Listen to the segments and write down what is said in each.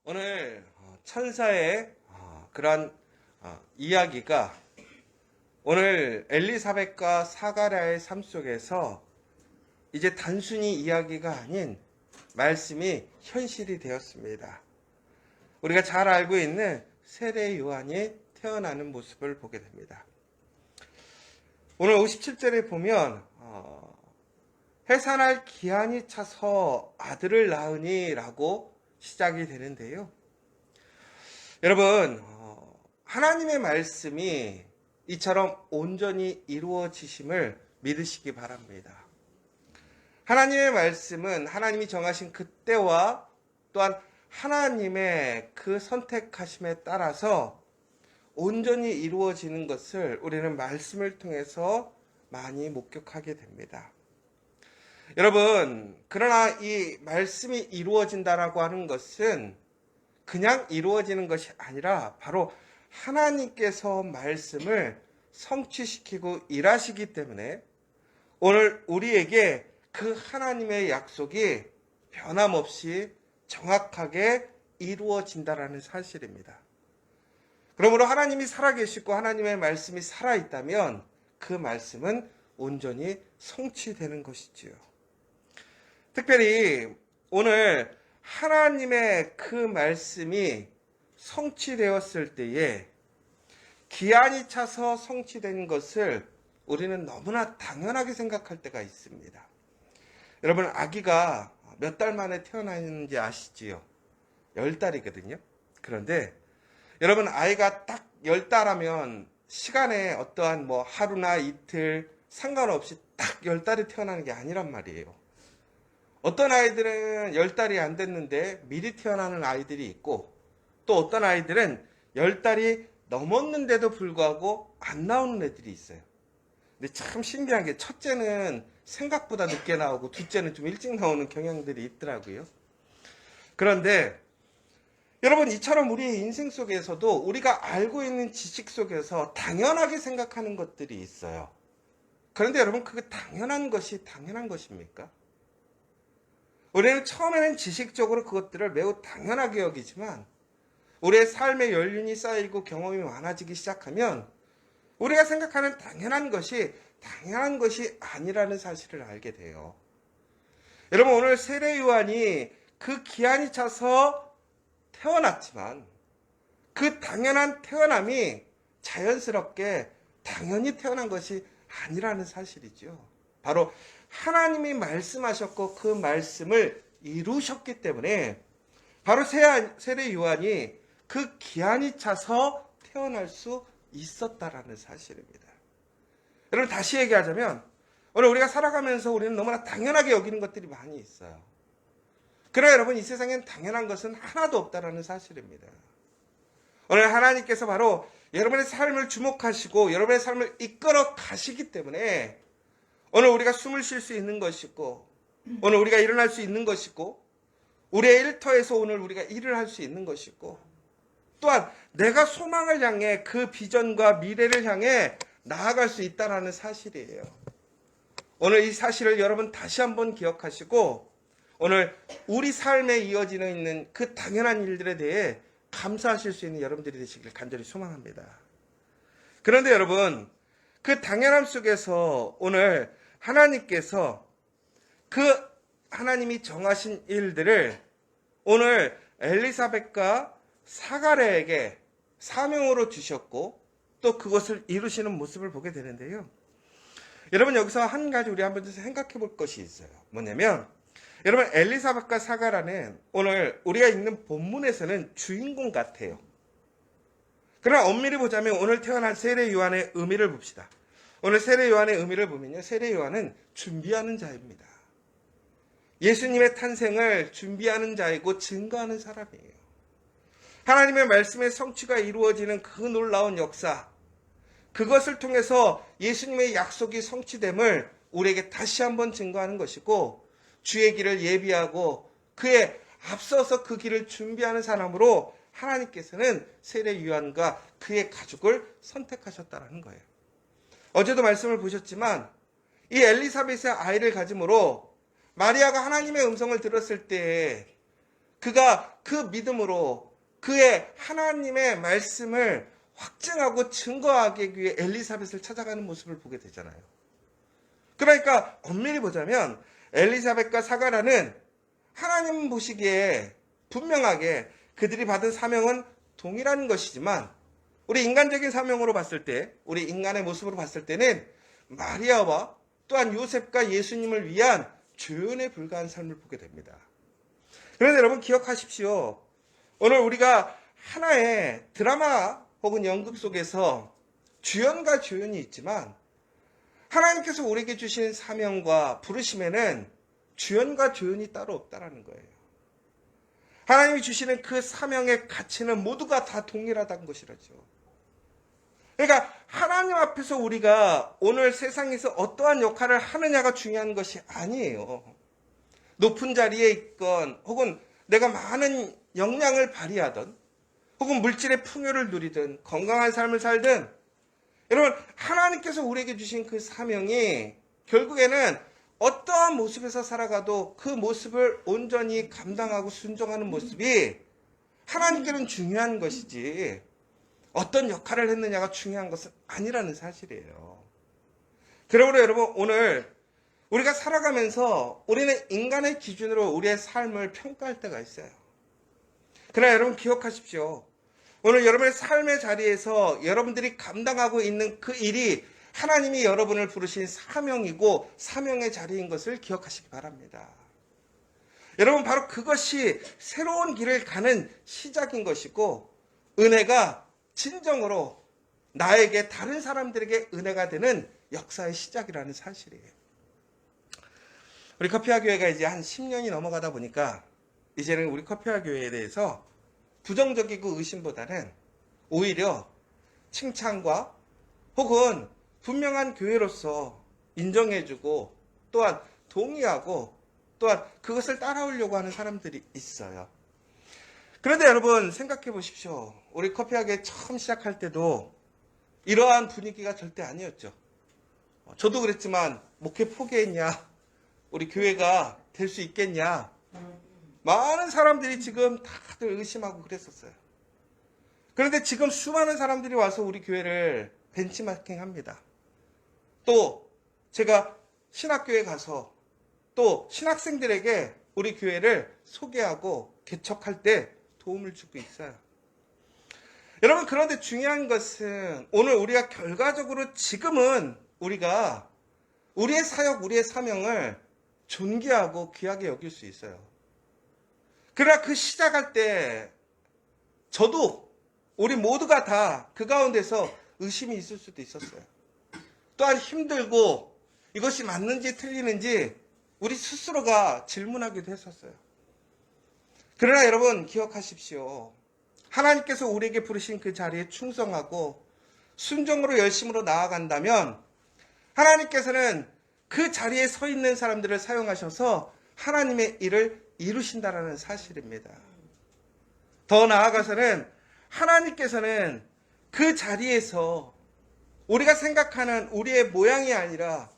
오늘 천사의 그런 이야기가 오늘 엘리사벳과 사가랴의 삶 속에서 이제 단순히 이야기가 아닌 말씀이 현실이 되었습니다. 우리가 잘 알고 있는 세례 요한이 태어나는 모습을 보게 됩니다. 오늘 57절에 보면 해산할 기한이 차서 아들을 낳으니 라고 시작이 되는데요. 여러분, 하나님의 말씀이 이처럼 온전히 이루어지심을 믿으시기 바랍니다. 하나님의 말씀은 하나님이 정하신 그때와 또한 하나님의 그 선택하심에 따라서 온전히 이루어지는 것을 우리는 말씀을 통해서 많이 목격하게 됩니다. 여러분, 그러나 이 말씀이 이루어진다라고 하는 것은 그냥 이루어지는 것이 아니라 바로 하나님께서 말씀을 성취시키고 일하시기 때문에 오늘 우리에게 그 하나님의 약속이 변함없이 정확하게 이루어진다라는 사실입니다. 그러므로 하나님이 살아계시고 하나님의 말씀이 살아있다면 그 말씀은 온전히 성취되는 것이지요. 특별히 오늘 하나님의 그 말씀이 성취되었을 때에 기한이 차서 성취된 것을 우리는 너무나 당연하게 생각할 때가 있습니다. 여러분, 아기가 몇 달 만에 태어나는지 아시지요? 10달이거든요. 그런데 여러분, 아이가 딱 10달 하면 시간에 어떠한 하루나 이틀 상관없이 딱 10달이 태어나는 게 아니란 말이에요. 어떤 아이들은 10달이 안 됐는데 미리 태어나는 아이들이 있고, 또 어떤 아이들은 10달이 넘었는데도 불구하고 안 나오는 애들이 있어요. 근데 참 신기한 게 첫째는 생각보다 늦게 나오고 둘째는 좀 일찍 나오는 경향들이 있더라고요. 그런데 여러분, 이처럼 우리의 인생 속에서도 우리가 알고 있는 지식 속에서 당연하게 생각하는 것들이 있어요. 그런데 여러분, 그게 당연한 것이 당연한 것입니까? 우리는 처음에는 지식적으로 그것들을 매우 당연하게 여기지만 우리의 삶의 연륜이 쌓이고 경험이 많아지기 시작하면 우리가 생각하는 당연한 것이 아니라는 사실을 알게 돼요. 여러분, 오늘 세례 요한이 그 기한이 차서 태어났지만 그 당연한 태어남이 자연스럽게 당연히 태어난 것이 아니라는 사실이죠. 바로 하나님이 말씀하셨고 그 말씀을 이루셨기 때문에 바로 세례 요한이 그 기한이 차서 태어날 수 있었다라는 사실입니다. 여러분, 다시 얘기하자면 오늘 우리가 살아가면서 우리는 너무나 당연하게 여기는 것들이 많이 있어요. 그러나 여러분, 이 세상엔 당연한 것은 하나도 없다라는 사실입니다. 오늘 하나님께서 바로 여러분의 삶을 주목하시고 여러분의 삶을 이끌어 가시기 때문에 오늘 우리가 숨을 쉴 수 있는 것이고 오늘 우리가 일어날 수 있는 것이고 우리의 일터에서 오늘 우리가 일을 할 수 있는 것이고 또한 내가 소망을 향해 그 비전과 미래를 향해 나아갈 수 있다는 사실이에요. 오늘 이 사실을 여러분 다시 한번 기억하시고 오늘 우리 삶에 이어지는 있는 그 당연한 일들에 대해 감사하실 수 있는 여러분들이 되시길 간절히 소망합니다. 그런데 여러분, 그 당연함 속에서 오늘 하나님께서 그 하나님이 정하신 일들을 오늘 엘리사벳과 사가랴에게 사명으로 주셨고 또 그것을 이루시는 모습을 보게 되는데요. 여러분, 여기서 한 가지 우리 한번 생각해 볼 것이 있어요. 뭐냐면 여러분, 엘리사벳과 사가랴는 오늘 우리가 읽는 본문에서는 주인공 같아요. 그러나 엄밀히 보자면 오늘 태어난 세례 요한의 의미를 봅시다. 오늘 세례 요한의 의미를 보면요, 세례 요한은 준비하는 자입니다. 예수님의 탄생을 준비하는 자이고 증거하는 사람이에요. 하나님의 말씀의 성취가 이루어지는 그 놀라운 역사, 그것을 통해서 예수님의 약속이 성취됨을 우리에게 다시 한번 증거하는 것이고 주의 길을 예비하고 그에 앞서서 그 길을 준비하는 사람으로 하나님께서는 세례 요한과 그의 가족을 선택하셨다는 거예요. 어제도 말씀을 보셨지만 이 엘리사벳의 아이를 가짐으로 마리아가 하나님의 음성을 들었을 때 그가 그 믿음으로 그의 하나님의 말씀을 확증하고 증거하기 위해 엘리사벳을 찾아가는 모습을 보게 되잖아요. 그러니까 엄밀히 보자면 엘리사벳과 사가라는 하나님 보시기에 분명하게 그들이 받은 사명은 동일한 것이지만 우리 인간적인 사명으로 봤을 때, 우리 인간의 모습으로 봤을 때는 마리아와 또한 요셉과 예수님을 위한 조연에 불과한 삶을 보게 됩니다. 그런데 여러분 기억하십시오. 오늘 우리가 하나의 드라마 혹은 연극 속에서 주연과 조연이 있지만 하나님께서 우리에게 주신 사명과 부르심에는 주연과 조연이 따로 없다라는 거예요. 하나님이 주시는 그 사명의 가치는 모두가 다 동일하다는 것이라죠. 그러니까 하나님 앞에서 우리가 오늘 세상에서 어떠한 역할을 하느냐가 중요한 것이 아니에요. 높은 자리에 있건 혹은 내가 많은 역량을 발휘하든 혹은 물질의 풍요를 누리든 건강한 삶을 살든 여러분 하나님께서 우리에게 주신 그 사명이 결국에는 어떠한 모습에서 살아가도 그 모습을 온전히 감당하고 순종하는 모습이 하나님께는 중요한 것이지 어떤 역할을 했느냐가 중요한 것은 아니라는 사실이에요. 그러므로 여러분 오늘 우리가 살아가면서 우리는 인간의 기준으로 우리의 삶을 평가할 때가 있어요. 그러나 여러분 기억하십시오. 오늘 여러분의 삶의 자리에서 여러분들이 감당하고 있는 그 일이 하나님이 여러분을 부르신 사명이고 사명의 자리인 것을 기억하시기 바랍니다. 여러분 바로 그것이 새로운 길을 가는 시작인 것이고 은혜가 진정으로 나에게 다른 사람들에게 은혜가 되는 역사의 시작이라는 사실이에요. 우리 커피와 교회가 이제 한 10년이 넘어가다 보니까 이제는 우리 커피와 교회에 대해서 부정적이고 의심보다는 오히려 칭찬과 혹은 분명한 교회로서 인정해주고 또한 동의하고 또한 그것을 따라오려고 하는 사람들이 있어요. 그런데 여러분 생각해 보십시오. 우리 커피와 교회 처음 시작할 때도 이러한 분위기가 절대 아니었죠. 저도 그랬지만 목회 포기했냐? 우리 교회가 될 수 있겠냐? 많은 사람들이 지금 다들 의심하고 그랬었어요. 그런데 지금 수많은 사람들이 와서 우리 교회를 벤치마킹 합니다. 또 제가 신학교에 가서 또 신학생들에게 우리 교회를 소개하고 개척할 때 도움을 주고 있어요. 여러분 그런데 중요한 것은 오늘 우리가 결과적으로 지금은 우리가 우리의 사역, 우리의 사명을 존귀하고 귀하게 여길 수 있어요. 그러나 그 시작할 때 저도 우리 모두가 다 그 가운데서 의심이 있을 수도 있었어요. 또한 힘들고 이것이 맞는지 틀리는지 우리 스스로가 질문하기도 했었어요. 그러나 여러분 기억하십시오. 하나님께서 우리에게 부르신 그 자리에 충성하고 순종으로 열심으로 나아간다면 하나님께서는 그 자리에 서 있는 사람들을 사용하셔서 하나님의 일을 이루신다라는 사실입니다. 더 나아가서는 하나님께서는 그 자리에서 우리가 생각하는 우리의 모양이 아니라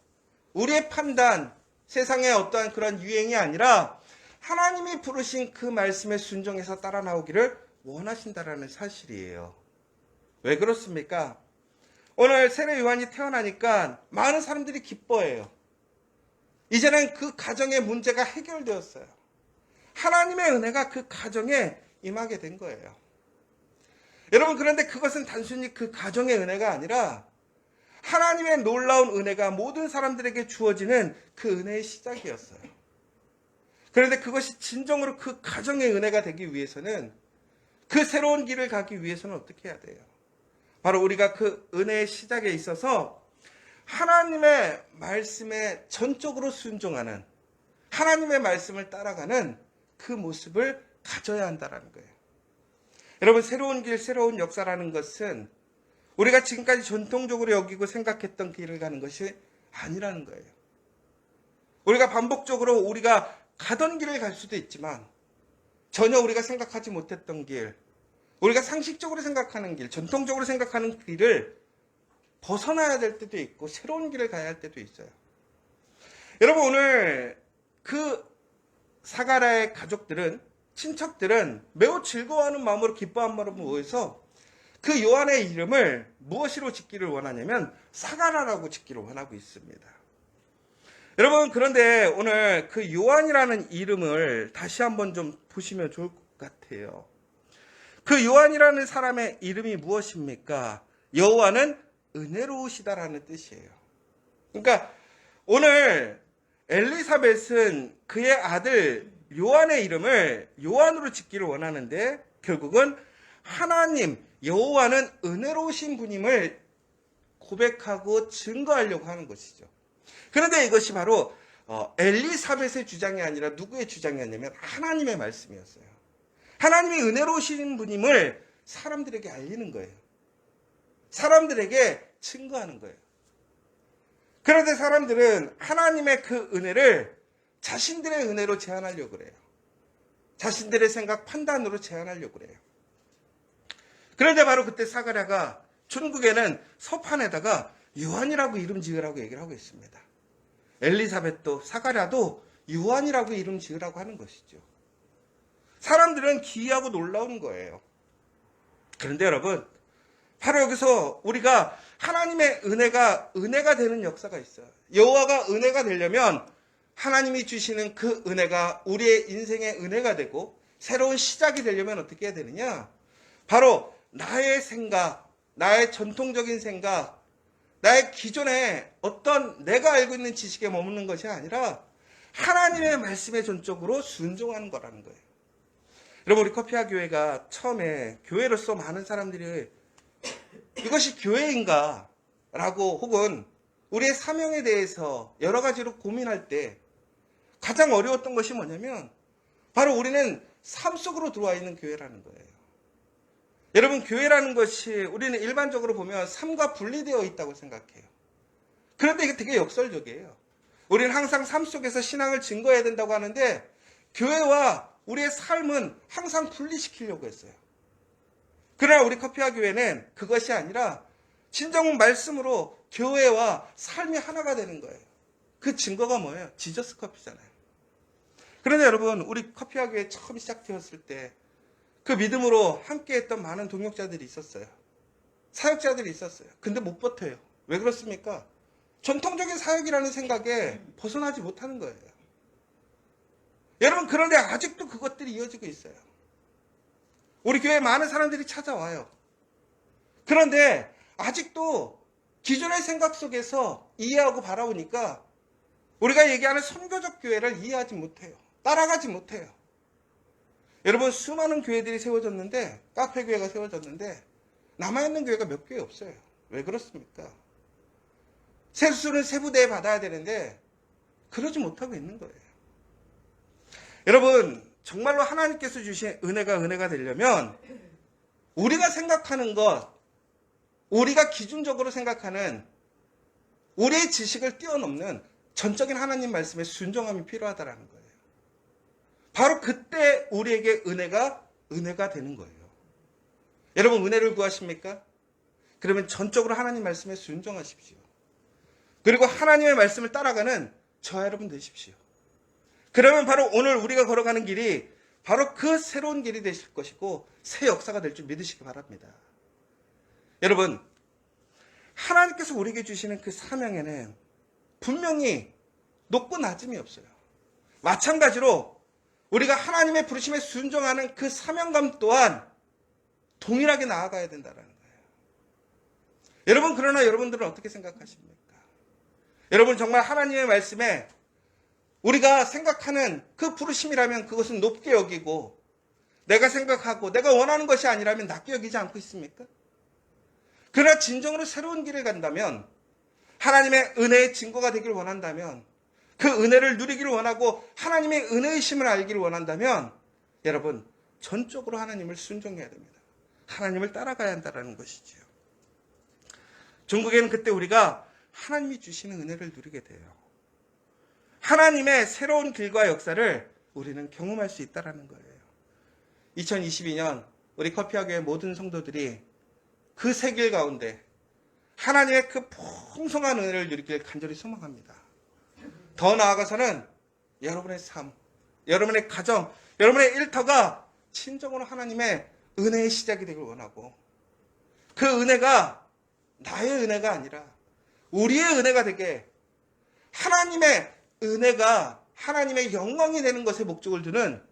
우리의 판단, 세상의 어떠한 그런 유행이 아니라 하나님이 부르신 그 말씀에 순종해서 따라 나오기를 원하신다라는 사실이에요. 왜 그렇습니까? 오늘 세례 요한이 태어나니까 많은 사람들이 기뻐해요. 이제는 그 가정의 문제가 해결되었어요. 하나님의 은혜가 그 가정에 임하게 된 거예요. 여러분 그런데 그것은 단순히 그 가정의 은혜가 아니라 하나님의 놀라운 은혜가 모든 사람들에게 주어지는 그 은혜의 시작이었어요. 그런데 그것이 진정으로 그 가정의 은혜가 되기 위해서는 그 새로운 길을 가기 위해서는 어떻게 해야 돼요? 바로 우리가 그 은혜의 시작에 있어서 하나님의 말씀에 전적으로 순종하는 하나님의 말씀을 따라가는 그 모습을 가져야 한다는 거예요. 여러분 새로운 길, 새로운 역사라는 것은 우리가 지금까지 전통적으로 여기고 생각했던 길을 가는 것이 아니라는 거예요. 우리가 반복적으로 우리가 가던 길을 갈 수도 있지만 전혀 우리가 생각하지 못했던 길, 우리가 상식적으로 생각하는 길, 전통적으로 생각하는 길을 벗어나야 될 때도 있고 새로운 길을 가야 할 때도 있어요. 여러분 오늘 그 사가라의 가족들은 친척들은 매우 즐거워하는 마음으로 기뻐한 마음으로 모여서 그 요한의 이름을 무엇으로 짓기를 원하냐면 사가라라고 짓기를 원하고 있습니다. 여러분, 그런데 오늘 그 요한이라는 이름을 다시 한번 좀 보시면 좋을 것 같아요. 그 요한이라는 사람의 이름이 무엇입니까? 여호와는 은혜로우시다라는 뜻이에요. 그러니까 오늘 엘리사벳은 그의 아들 요한의 이름을 요한으로 짓기를 원하는데 결국은 하나님 여호와는 은혜로우신 분임을 고백하고 증거하려고 하는 것이죠. 그런데 이것이 바로 엘리사벳의 주장이 아니라 누구의 주장이었냐면 하나님의 말씀이었어요. 하나님이 은혜로우신 분임을 사람들에게 알리는 거예요. 사람들에게 증거하는 거예요. 그런데 사람들은 하나님의 그 은혜를 자신들의 은혜로 제한하려고 그래요. 자신들의 생각, 판단으로 제한하려고 그래요. 그런데 바로 그때 사가랴가 중국에는 서판에다가 요한이라고 이름 지으라고 얘기를 하고 있습니다. 엘리사벳도 사가랴도 요한이라고 이름 지으라고 하는 것이죠. 사람들은 기이하고 놀라운 거예요. 그런데 여러분, 바로 여기서 우리가 하나님의 은혜가 되는 역사가 있어요. 여호와가 은혜가 되려면 하나님이 주시는 그 은혜가 우리의 인생의 은혜가 되고 새로운 시작이 되려면 어떻게 해야 되느냐? 바로 나의 생각, 나의 전통적인 생각, 나의 기존의 어떤 내가 알고 있는 지식에 머무는 것이 아니라 하나님의 말씀에 전적으로 순종하는 거라는 거예요. 여러분, 우리 커피아 교회가 처음에 교회로서 많은 사람들이 이것이 교회인가? 라고 혹은 우리의 사명에 대해서 여러 가지로 고민할 때 가장 어려웠던 것이 뭐냐면 바로 우리는 삶 속으로 들어와 있는 교회라는 거예요. 여러분, 교회라는 것이 우리는 일반적으로 보면 삶과 분리되어 있다고 생각해요. 그런데 이게 되게 역설적이에요. 우리는 항상 삶 속에서 신앙을 증거해야 된다고 하는데 교회와 우리의 삶은 항상 분리시키려고 했어요. 그러나 우리 커피아 교회는 그것이 아니라 진정 말씀으로 교회와 삶이 하나가 되는 거예요. 그 증거가 뭐예요? 지저스 커피잖아요. 그런데 여러분, 우리 커피아 교회 처음 시작되었을 때 그 믿음으로 함께했던 많은 동역자들이 있었어요. 사역자들이 있었어요. 근데 못 버텨요. 왜 그렇습니까? 전통적인 사역이라는 생각에 벗어나지 못하는 거예요. 여러분, 그런데 아직도 그것들이 이어지고 있어요. 우리 교회에 많은 사람들이 찾아와요. 그런데 아직도 기존의 생각 속에서 이해하고 바라보니까 우리가 얘기하는 선교적 교회를 이해하지 못해요. 따라가지 못해요. 여러분, 수많은 교회들이 세워졌는데, 카페 교회가 세워졌는데 남아있는 교회가 몇 교회 없어요. 왜 그렇습니까? 세수는 세부대에 받아야 되는데 그러지 못하고 있는 거예요. 여러분, 정말로 하나님께서 주신 은혜가 되려면 우리가 생각하는 것, 우리가 기준적으로 생각하는 우리의 지식을 뛰어넘는 전적인 하나님 말씀에 순종함이 필요하다는 거예요. 바로 그때 우리에게 은혜가 되는 거예요. 여러분, 은혜를 구하십니까? 그러면 전적으로 하나님 말씀에 순종하십시오. 그리고 하나님의 말씀을 따라가는 저와 여러분 되십시오. 그러면 바로 오늘 우리가 걸어가는 길이 바로 그 새로운 길이 되실 것이고 새 역사가 될 줄 믿으시기 바랍니다. 여러분, 하나님께서 우리에게 주시는 그 사명에는 분명히 높고 낮음이 없어요. 마찬가지로 우리가 하나님의 부르심에 순종하는 그 사명감 또한 동일하게 나아가야 된다는 거예요. 여러분, 그러나 여러분들은 어떻게 생각하십니까? 여러분, 정말 하나님의 말씀에 우리가 생각하는 그 부르심이라면 그것은 높게 여기고 내가 생각하고 내가 원하는 것이 아니라면 낮게 여기지 않고 있습니까? 그러나 진정으로 새로운 길을 간다면, 하나님의 은혜의 증거가 되기를 원한다면, 그 은혜를 누리기를 원하고 하나님의 은혜의 심을 알기를 원한다면 여러분, 전적으로 하나님을 순종해야 됩니다. 하나님을 따라가야 한다는 것이지요. 중국에는 그때 우리가 하나님이 주시는 은혜를 누리게 돼요. 하나님의 새로운 길과 역사를 우리는 경험할 수 있다는 거예요. 2022년 우리 커피아교회 모든 성도들이 그 새 길 가운데 하나님의 그 풍성한 은혜를 누리길 간절히 소망합니다. 더 나아가서는 여러분의 삶, 여러분의 가정, 여러분의 일터가 진정으로 하나님의 은혜의 시작이 되길 원하고, 그 은혜가 나의 은혜가 아니라 우리의 은혜가 되게, 하나님의 은혜가 하나님의 영광이 되는 것에 목적을 두는,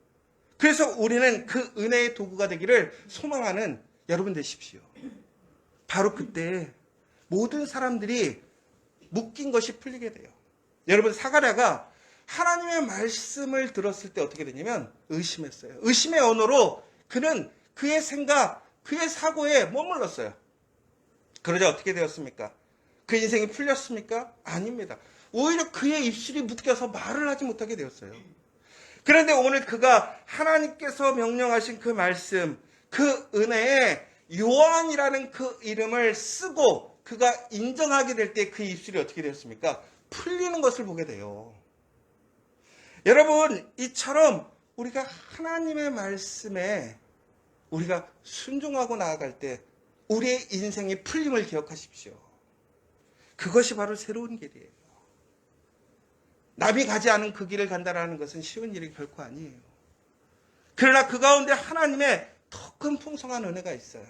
그래서 우리는 그 은혜의 도구가 되기를 소망하는 여러분 되십시오. 바로 그때 모든 사람들이 묶인 것이 풀리게 돼요. 여러분, 사가랴가 하나님의 말씀을 들었을 때 어떻게 되냐면 의심했어요. 의심의 언어로 그는 그의 생각, 그의 사고에 머물렀어요. 그러자 어떻게 되었습니까? 그 인생이 풀렸습니까? 아닙니다. 오히려 그의 입술이 묶여서 말을 하지 못하게 되었어요. 그런데 오늘 그가 하나님께서 명령하신 그 말씀, 그 은혜에 요한이라는 그 이름을 쓰고 그가 인정하게 될 때 그 입술이 어떻게 되었습니까? 풀리는 것을 보게 돼요. 여러분, 이처럼 우리가 하나님의 말씀에 우리가 순종하고 나아갈 때 우리의 인생의 풀림을 기억하십시오. 그것이 바로 새로운 길이에요. 남이 가지 않은 그 길을 간다는 것은 쉬운 일이 결코 아니에요. 그러나 그 가운데 하나님의 더 큰 풍성한 은혜가 있어요.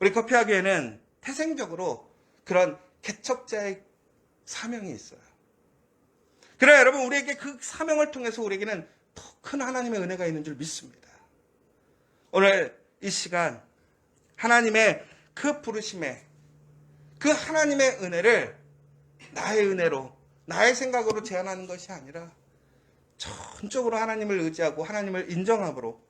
우리 커피하교회는 태생적으로 그런 개척자의 사명이 있어요. 그러나 여러분, 우리에게 그 사명을 통해서 우리에게는 더 큰 하나님의 은혜가 있는 줄 믿습니다. 오늘 이 시간 하나님의 그 부르심에 그 하나님의 은혜를 나의 은혜로, 나의 생각으로 제한하는 것이 아니라 전적으로 하나님을 의지하고 하나님을 인정함으로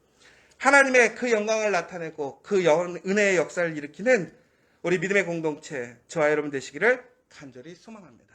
하나님의 그 영광을 나타내고 그 은혜의 역사를 일으키는 우리 믿음의 공동체, 저와 여러분 되시기를 간절히 소망합니다.